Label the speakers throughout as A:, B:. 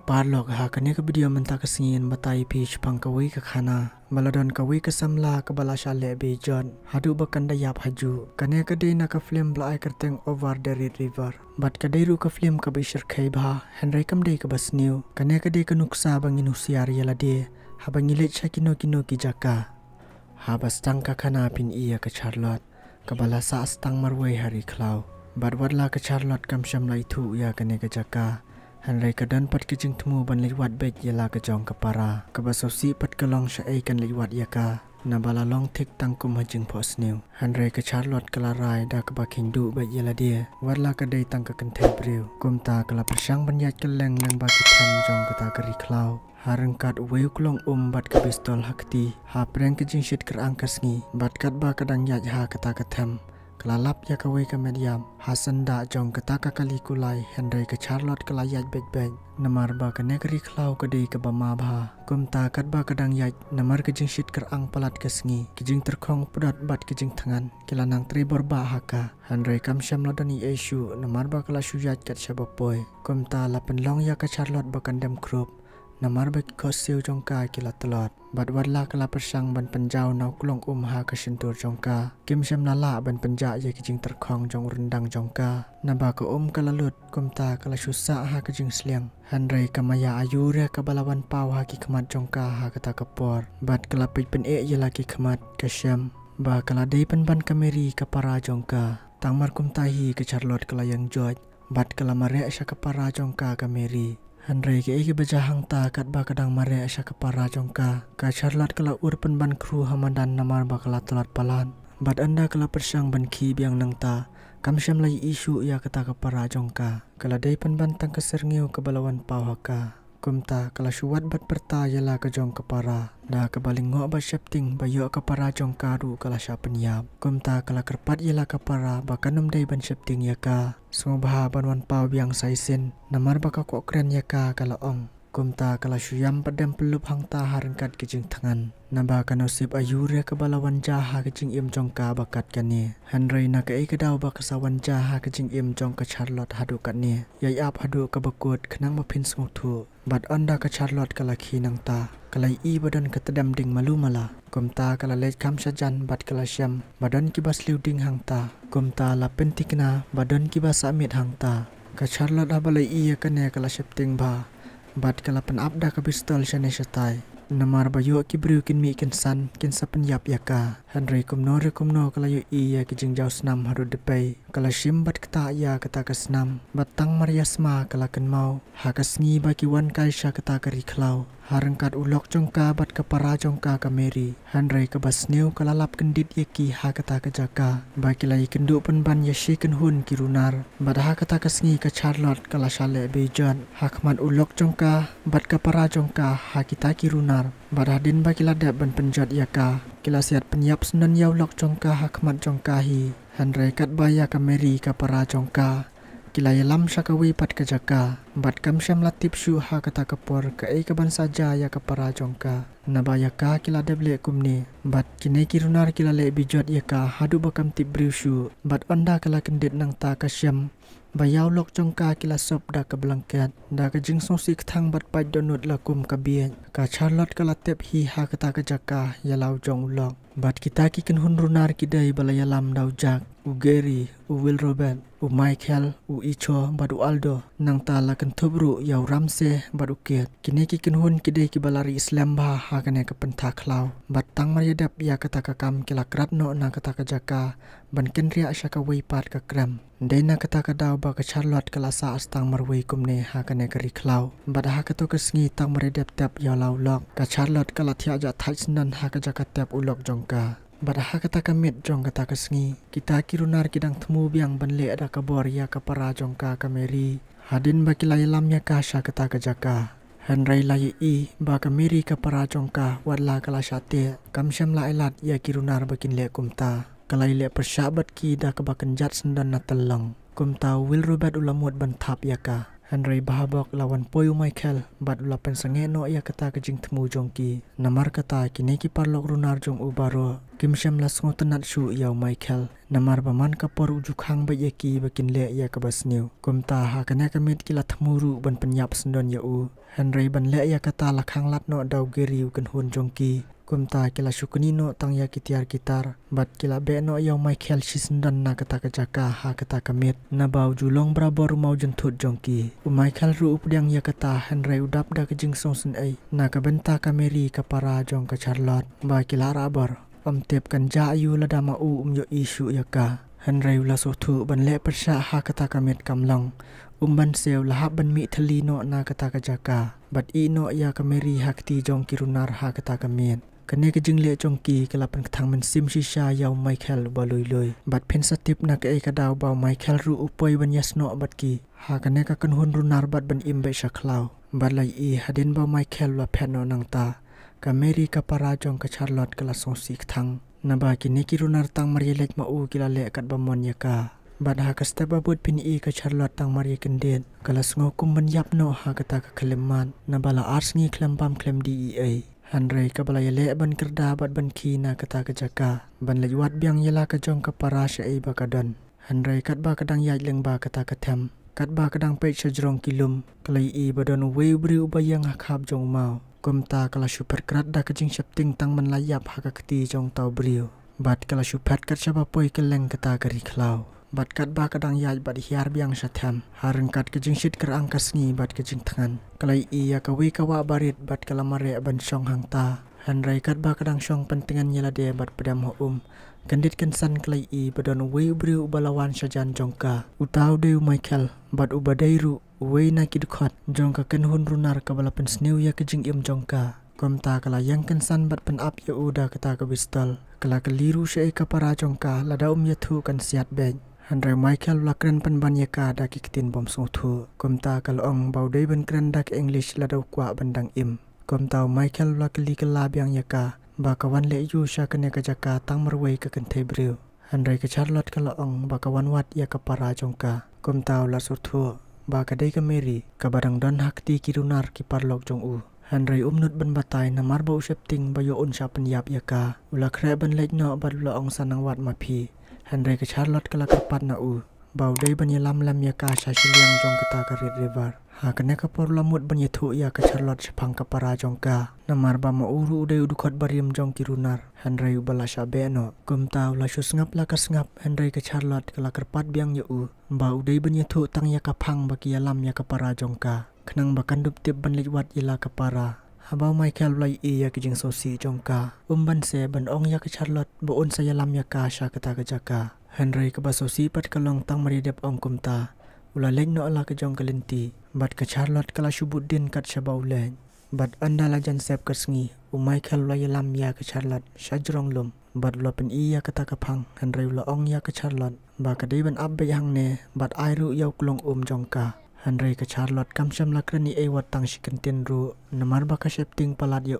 A: parlok ha kane ka video menta ka singin batai page pang kawi ka khana baladon kawi ka samla ka balasha le be jon hadu bakanda yap haju kane ka de na ka film blai kerteng over the red river bat ka deru ka film ka bishir khai bha henry kam de ka bas new kane ka de ka nuksa bangin usiar yala de ha bangile chakino kino ki jaka ha bastang ka khana pin iya ka charlotte ka balasa astang marwai hari khlau bat wadla ka charlotte kam sham lai thu ya kane ka jaka Henry kadan pat kejing temu ban liwat bek yala ke jong kepara kebasosi pat kelong syai kan liwat yaka nabala long tik tangkum hajing pos new Henry ke Charlotte kelarai da ke baking du bek yala dia warla ke day tang ke kenthe brew kumta kala persang banyat keleng nang baki tham jong kata keri klau harengkat weu klong bat ke pistol hakti ha preng kejing shit ker angkasngi bat kat ba kadang yat ha kata ketem Kelalap ya kawe ke mediam Hasan da jong ketaka kali kulai Henry ke Charlotte kelayat beg-beg Namar ba ke negeri klau ke di ke bama bah Kumta kat ba kadang yat Namar kejing shit kerang pelat ke sengi Kejing terkong pedot bat kejing tangan Kilanang tribor ba haka Henry kam syam ladani isu Namar ba kela syuyat kat syabapoy Kumta lapen long ya ke Charlotte ba kandem krup Namar ba kikos siu jongka kila telot Bat wadla kala persang ban penjau nau kulong ha ke sentur jongka Kim syam nala ban penjak ya kejing terkong jong rendang jongka Naba ke kala lut kumta kala syusak ha kejing seliang Henry kamaya ayu ria ke balawan pau ha ki kemat jongka ha kata kepor Bat kala pej pen ya laki kemat ke syam Ba kala day pen ban kameri ke para jongka Tangmar kumtahi ke Charlotte kala yang George Bat kala marek sya ke para jongka kameri Henry ke egi bejahang ta kat ba kadang mare asya kepara jongka ka Charlotte kala urpen ban kru hamadan namar ba kala telat palan bat anda kala persang ban ki biang nang ta kam syam lai isu ya kata kepara jongka kala dai pen ban tang keserngeu ke balawan pau haka kumta kala syuat bat perta yala ke jong kepara da ke baling ngok ba shapting ba yo kepara jongka ru kala sya penyap kumta kala kerpat yala kepara ba kanum dai ban shapting yaka Sumbaha banwan pau biang saisin namar baka kok keren yaka kala ong kumta kala syuyam padam pelup hang ta harengkat kejing tangan naba kanosip ayure ke balawan jaha kejing im jongka bakat kani Henry na ke kedau ba kesawan jaha kejing im jong ke Charlotte hadu kat ni yai ap hadu ke bekut kenang mapin senguthu bat anda ke Charlotte kala kinang ta kala I badan ke tedam ding malu mala kumta kala lej kam sajan bat kala syam badan kibas liuding hang ta kumta la pentikna badan kibas amit hang ta ke Charlotte abalai iya kene kala shifting ba bat kala pen abda ke pistol syane syatai namar bayu kibriu kin mi kin san kin sapen yap yaka Henry kumno kala yu iya kijing jau senam haru depai kala shim bat kata ya kata ke senam batang mariasma kala ken mau ha kasngi baki wan kaisha kata keri klau harengkat ulok jongka bat ke para jongka ke Mary Henry ke basneu kala lap kendit yaki ha kata ke jaka baki lai kendu pen ban yashi ken hun kirunar bat ha kata ke sengi ke Charlotte kala shale bejon hakmat ulok jongka bat ke para jongka ha kita kirunar badadin baki ladap ban penjat yaka kila siat penyap senan yau lok jongka hakmat jongka hi Henry kat baya ke Mary ke para jongka kila yalam syakawi pat ke jaka bat kam syam latip syu ha kata kepor ke keban saja ya ke para jongka nabaya ka kila deble kumni bat kini kirunar kila le bijot yaka hadu bakam tibriu syu bat onda kala kendit nang ta ka syam bayau lok jongka kila sop da ke blanket da ke jing sosi kthang bat pai donut lakum ka bien ka Charlotte kala tep hi ha kata ke jaka yalau jong lok bat kita ki ken hun runar kidai balayalam dau jak u Gary u Will Robert u Michael u Icho bat u Aldo nang ta la ken thobru yau ramse bat u kiet kini ki ken hun kidai ki balari Islam ba ha kane ke pentha khlau bat tang maryadap ya kata ka kam kila kratno na kata ka jaka ban ken ria syaka wei pat ka kram Dena kata kadau ba ke Charlotte kala sa astang marwei kumne ha kane keri khlau bat ha kato ke sengi tang maredep tap ya lau lok ka Charlotte kala thia ja thai senan ha ka jaka tap ulok jongka bat ha kata kamit jong kata ke sengi kita kirunar kidang temu biang banle ada kabor ya ka para jongka ka Mary hadin ba kilai lam ya ka sya kata ke jaka Henry lai I ba ka Mary ka para jongka wadla kala syate kam syam la elat ya kirunar bakin le kumta kalai le persyabat ki da kebakan jat sendan na telang kumta Will Robert ulamut bantap yaka Henry bahabok lawan poyu Michael bat ula pensange no ia kata kejing temu jongki namar kata kini ki parlok runar jong ubaro kim syam las ngotenat shu yau Michael namar baman kapor ujuk hang bayeki bakin le ia kabasniu kumta ha kana kamit kila tmuru ban penyap sendon yau Henry ban le ia kata lakhang lat no dau geriu kan hun jongki kumta kila syukuni no tang ya kitiar kitar bat kila be no yau Michael shisndan na kata kejaka ha kata kamit na bau julong brabor mau jentut jongki Michael ru updiang ya kata Henry udap da kejing songsen ai na kabenta kameri kapara jong ka Charlotte ba kila rabar tep kan ja ayu lada mau yo isu ya ka Henry ula sotu ban le persha ha kata kamit kamlang ban sew lahap ban mi thali no na kata kejaka bat i no ya kameri hakti jong kirunar ha kata kamit kene kejing le jongki kelapan ketang men sim shisha yau Michael baloi bat pen satip na ke kadau bau Michael ru upoi ban yasno bat ki ha kene ka kan hun runar bat ban imbe shaklau bat lai i hadin bau Michael la pheno nang ta kameri ka para jong ka Charlotte kala songsi thang na ba kini ki runar tang marielek ma u kila le kat bamon yaka bat ha ka step abut pin i ka Charlotte tang marie kendet kala sngo kum ban yap no ha kata ka kleman na bala ars ngi klempam klem DEA Henry kabala yele ban kerda bat ban kina kata kejaka ban lewat biang yela ka jong ka para syai bakadan Henry kat ba kadang yai leng ba kata katem kat ba kadang pe sjrong kilum klai i badon we bri ubayang hakhap jong mau kumta kala super krat da kejing shapting tang man layap hakakti jong tau brio bat kala suphat kat saba poi keleng kata kari khlau bat kat ba kadang yai bat hiar biang satham hareng kat kejing shit ker angkas ngi bat kejing tangan kalai iya kawi kawa barit bat kala mare ban song hang ta Henry kat ba kadang song pentingan yela de bat pedam ho kandit kensan kalai i badon we brio balawan sajan jongka utau de Michael bat ubadairu we na kidkhot jongka ken hun runar kabala pen sneu ya kejing im jongka komta kala yang kensan bat pen up ya uda kata ka bistol kala keliru syai ka para jongka lada yathu kan siat beg Henry Michael lakren pen banyaka da kikitin bom songthu komta kalong baudai ban kren dak English ladau kwa bandang im komta Michael lakli kala biang yaka bakawan le yu sha kene ka jaka tang marwei ka kan thebriu Henry ka Charlotte kalong bakawan wat ya ka para jongka komta la sothu ba kadai ka Mary ka barang don hakti kirunar ki parlok jong u Henry umnut ban batai namar bau shapting bayo un sha penyap yaka ula khre ban lek no bat la ong sanang wat mapi Henry ka Charlotte kala kapat na u bau dai ban yalam lam yaka sha shiliang jong kata ka Red River ha kene ka por lamut ban yathu ya ka Charlotte shapang ka para jongka namar ba ma uru dai udukot bariam jong kirunar Henry ubala sha beno kumta ula shus ngap la ka ngap Henry ka Charlotte kala kerpat biang yu ba udai ban yathu tang ya ka phang ba ki yalam ya ka para jongka khnang ba kandup tip ban liwat ila ka para habau Michael lai i ya kijing sosi jongka ban se ban ong ya ka Charlotte bo on sa yalam ya ka sha kata ka jaka Henry ka ba sosi pat kalong tang maridep ong kumta ula leng no ala ka jong kalenti bat ka Charlotte kala shubuddin kat shabau leng bat anda la jan sep kasngi Michael la yalam ya ka Charlotte shajrong lum bat ula pen i ya kata ka phang Henry ula ong ya ka Charlotte ba ka dei ban abbe hang ne bat airu yau klong jongka Henry ka Charlotte kamsham lakrani e wat tang shikentin ru namar ba ka shapting palat ya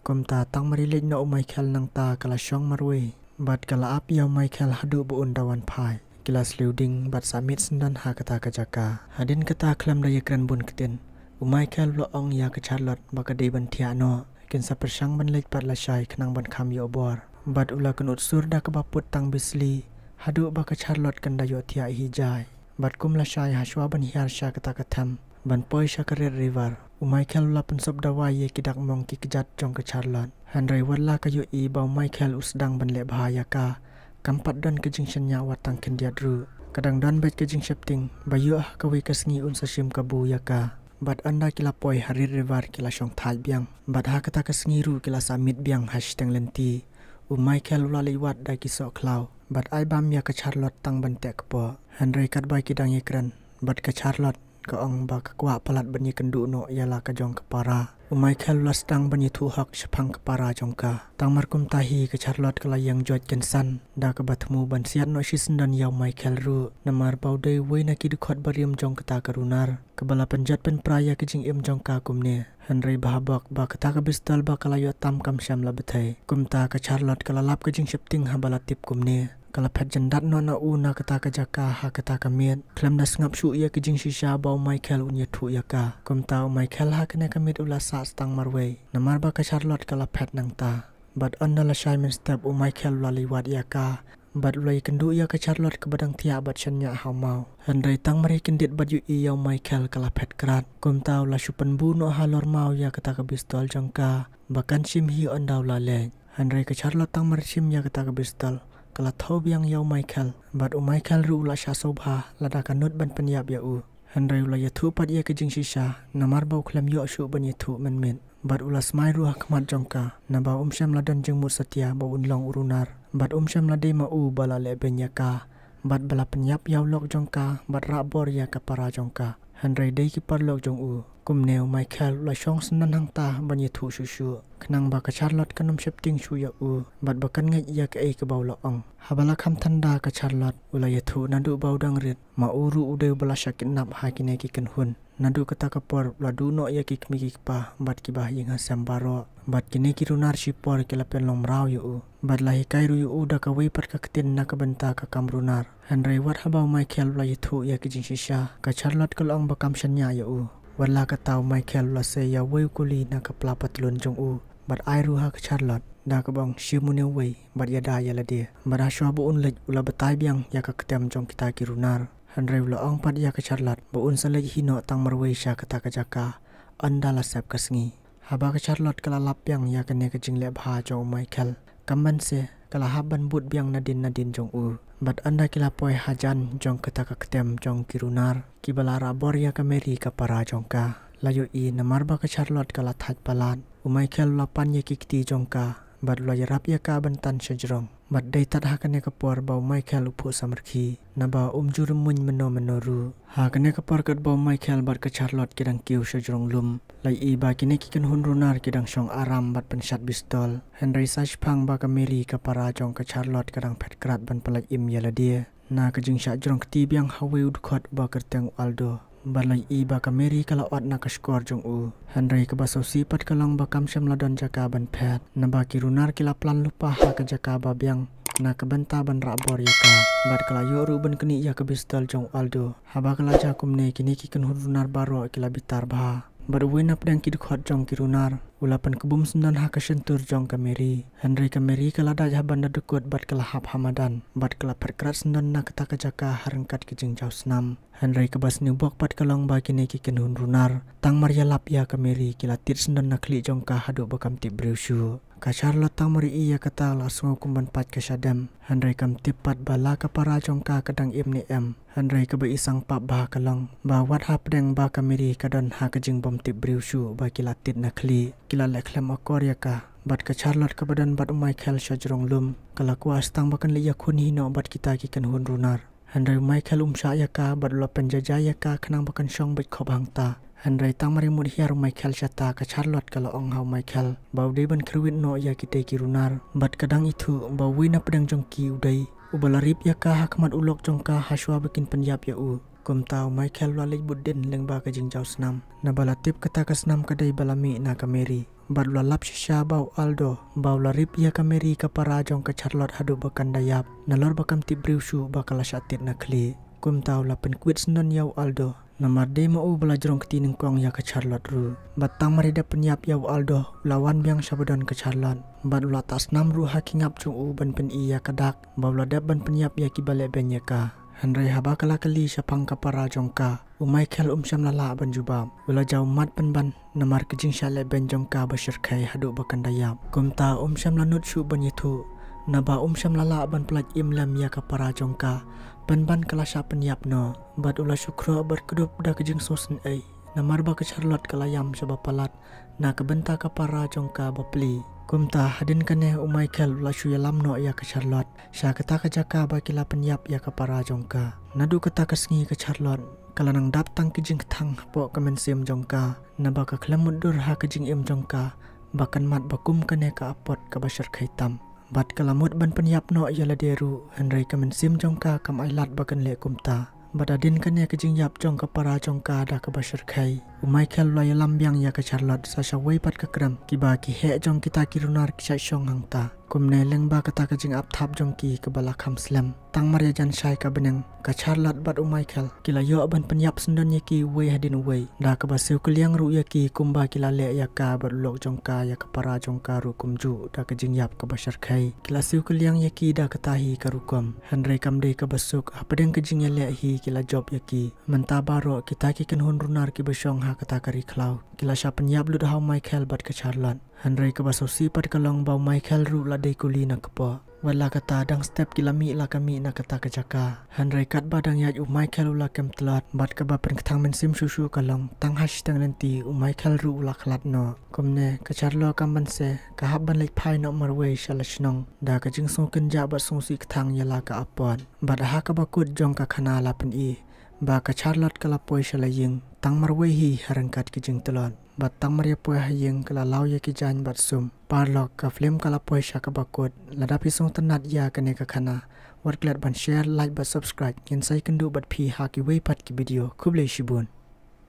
A: komta tang marilej na Michael nang ta kala syong marwe bat kala ap ya Michael hadu bu undawan pai kilas leuding bat samit sendan ha kata ka jaka hadin kata klam da yakran bun ketin Michael lo ong ya ka Charlotte ba ka dei ban thia no kin sa persang ban lej pat la shai khnang ban kham yo bor bat ula kan utsur da ka baput tang bisli hadu ba ka Charlotte kan da yo thia hi jai bat kum la shai haswa ban hiar sha kata katham ban poi sha ka Red River Michael la pen sob dawa ye kidak mong ki kijat jong ka Charlotte Henry wala ka yu i bau Michael usdang ban le bahaya ka kampat don kejing shanya watang kendiat ru kadang don bet kejing shapting bayu ah kawi kasngi un sashim kabu yaka bat anda kila poi Red River kila shong thai biang bat ha kata kasngi ru kila samit biang hashtag lenti Michael la liwat da ki so klau bat ai bam ya ka Charlotte tang ban tek po Henry kat bai kidang ekran bat ka Charlotte ka ong ba ka kwa palat ban kendu no yala ka jong ka para Michael lastang ban thu hak shapang ka para jong ka tang markum tahi ka Charlotte kala yang jot kensan da ka batmu ban siat no shisndan yaw Michael ru namar baude we na ki dukhot bariam jong ka ta karunar kabala panjat pen praya ki jing im jong ka kumne Henry bahabak ba kata ka bistal ba kala yo tam kam sham la bethai kumta ka Charlotte kala lap ka jing shapting habala tip kumne kala pet jendat no na u na kata ka jaka ha kata ka miet klem na ngap shu ya ke jing shisha bau Michael unya thu ya ka kum tau Michael ha kene ka mit ula sa stang marway na marba ka Charlotte kala pet nang ta but anda la Simon step u Michael la liwat ya ka but ulai kendu ya ka Charlotte ke badang tia bat shanya hau mau Henry tang mari kendit bat yu i ya Michael kala pet krat kum tau la shupan bu no halor mau ya kata ka pistol jangka bakan sim hi andau la le Henry ka Charlotte tang mari sim ya kata ka pistol kala thau biang ya Michael but u Michael ru la sha sobha la da kanut ban penyap ya u Henry ula ya thu pat ya ke jing shisha namar bau klem yo shu ban ya thu men but ula smai ruah khamat jongka na ba syam ladan jeng mut setia ba unlong urunar but syam lade ma u bala le benyaka but bala penyap yaw lok jongka but rabor ya ka para jongka Henry dei ki par lok jong u kum neu Michael la shong senan hang ta ban ya thu shu khnang ba ka Charlotte kanum shifting shu ya u but bakan ngai ya ka ei ka bau lo ong habala kham thanda ka Charlotte ula ya thu na du bau dang rit ma uru ude bala shakin nap ha ki ne ki kan hun nadu kata kapor ladu no ya ki kmi ki pa bat ki bah ying hasam baro bat kini ki runar shi por ke lapen lom raw yu bat lahi kai ru yu da ka wei par ka tin na ka benta ka kamrunar Henry wat habau Michael la yithu ya ki jing shisha ka Charlotte kal ong bakam shanya yu wala ka taw Michael la se ya wei kuli na ka pla patlun jong u bat ai ru ha ka Charlotte da ka bang shimune wei bat ya da ya la de bara shwa bu un lej ula batai biang ya ka ketem jong kita ki runar Henry ula ong pat ya ka Charlotte ba un salej hino tang marwei sha kata ka jaka anda la sep ka sngi haba ka Charlotte kala lap yang ya ka ne ka jingle bha jong Michael kamban se kala haban but biang nadin jong u bat anda kila poi hajan jong kata ka ketem jong kirunar kibala rabor ya ka Mary ka para jong ka layo i namar ba ka Charlotte kala thaj palat u Michael lapan ya kikti jong ka bat lo yarap ya ka bantan shajrong bat dei tat ha kane ka por bau Michael uphu samarki na ba jur mun menoru ha kane ka por kat bau Michael bat ka Charlotte kidang kiu shajrong lum lai i ba kine ki kan hun runar kidang shong aram bat penshat pistol Henry sach phang ba ka Mary ka para jong ka Charlotte kadang phet krat ban palaj im yala dia na ka jing sha jrong ti biang hawe ud khot ba kerteng Aldo balai i ba ka Mary kala wat na ka skor jong u Henry ka baso sipat kalang ba kam syam ladon jaka ban phet na ba ki runar kila plan lupa ha ka jaka ba biang na ka benta ban rabor ya ka bat kala yo ru ban keni ya ka pistol jong Aldo haba kala ja kumne kini ki kan runar baro kila bitar ba bat win up dang ki khot jong ki runar ulapan kebum sendan ha ka sentur jong ka Mary Henry ka Mary kala da ja ban dekut bat kala hap hamadan bat kala perkrat sendan na kata ka jaka harangkat ki jing jaw snam Henry ka bas ni bok pat kalong ba kini ki kan runar tang maria lap ya ka Mary kila tit sendan na kli jong ka hadu bakam ti brushu ka Charlotte tang mari iya kata la sungu kumban pat ka Shadam Henry kam tipat bala ka para jong ka kadang im ni em Henry ka ba isang pap ba kalong ba wat hap deng ba ka Mary kadon ha ka jing bom ti brushu ba kila tit na kli kila leklem akor ya ka bat ka Charlotte ka badan bat Michael shajrong lum kala kuas tang bakan liya kun hino bat kita ki kan hun runar Henry Michael sha ya ka bat la penjaja ya ka khnang bakan shong bet khob hangta Henry tang mari mud hiar Michael shata ka Charlotte kala ong hau Michael bau de ban krwin no ya kite ki runar bat kadang itu bau wina pedang jong ki udai ubala rip ya ka hakmat ulok jong ka haswa bikin penyap ya u kum tau Michael lalej budin leng ba ka jing jaw snam na bala tip kata ka snam kadai balami na ka Mary bat la lap shisha bau Aldo bau la rip ya ka Mary ka para jong ka Charlotte hadu bakan dayap na lor bakam ti brushu bakala shatit na kli kum tau la pen quit snon yaw Aldo namar de ma u bala jrong ktining kong ya ka Charlotte ru batang marida penyap yaw Aldo lawan biang sabadon ka Charlotte bat la tas nam ru hakingap chung u ban pen iya kadak bau la dab ban penyap ya ki bale ben ya ka Henry haba kala kali syapang ka para jongka u Michael syam lala ban jubab ula jau mat pen ban namar kejing syale ben jongka bashir kai hadu bakan dayap kumta syam lanut shu ban yitu naba syam lala ban pelaj imlam ya ka para jongka ban kala sya penyap no bat ula syukro berkedup da kejing sosen ai namar ba ka Charlotte kala yam syaba palat na kebenta ka para jongka bapli kumta hadin kane u Michael la shu yalam no ya ka Charlotte sya kata ka jaka ba kila penyap ya ka para jongka nadu kata ka sngi ka Charlotte kala nang dap tang kijing thang po ka mensim jongka na ba ka khlam mundur ha kijing im jongka bakan mat bakum kane ka apot ka bashar khaitam bat kalamut ban penyap no ya la deru Henry ka mensim jongka kam ailat bakan le kumta badadin kane kijing yap jongka para jongka da ka bashar khai Michael ulai lambiang ya ke Charlotte sasa wei pat ke kram ki ba ki he jong kita ki runar ki chai shong hang ta kumne leng ba kata ka jing ap thap jong ki ke bala kham slam tang maria jan shai ka beneng ka Charlotte bat Michael kila yo ban penyap sendon ye ki wei hadin wei da ka ba seu kliang ru ye ki kumba kila le ya ka bat lok jong ka ya ka para jong ka ru kumju da ka jing yap ka bashar khai kila seu kliang ye ki da ka tahi ka ru kom Henry kam de ka basuk apedeng ka jing ye le hi kila job ye ki menta baro kita ki ken hun runar ki bashong ha kata kari khlau kila sha penyap lu da Michael bat ka Charlotte Henry ka basosi pat ka long bau Michael ru la de kuli na kepo wala kata dang step kila mi la kami na kata ka jaka Henry kat badang ya Michael ula kem telat bat ka ba pen kthang men sim susu ka long tang hash tang lenti Michael ru ula khlat no komne ka Charlo kam ban se ka hab ban lek phai no marwe shalachnong da ka jing so ken ja ba song si kthang yala ka apon bat ha ka ba kut jong ka khana la pen I ba ka Charlotte kala poi shalaying tang marwe hi harangkat ki jing telon bat tang maria poi hayeng kala law ye ki jan bat sum parlok ka film kala poi sha ka bakut ladapi song tanat ya kane ka khana wat klat ban share like bat subscribe kin sai kendu bat phi ha ki wei pat ki video khuble shibun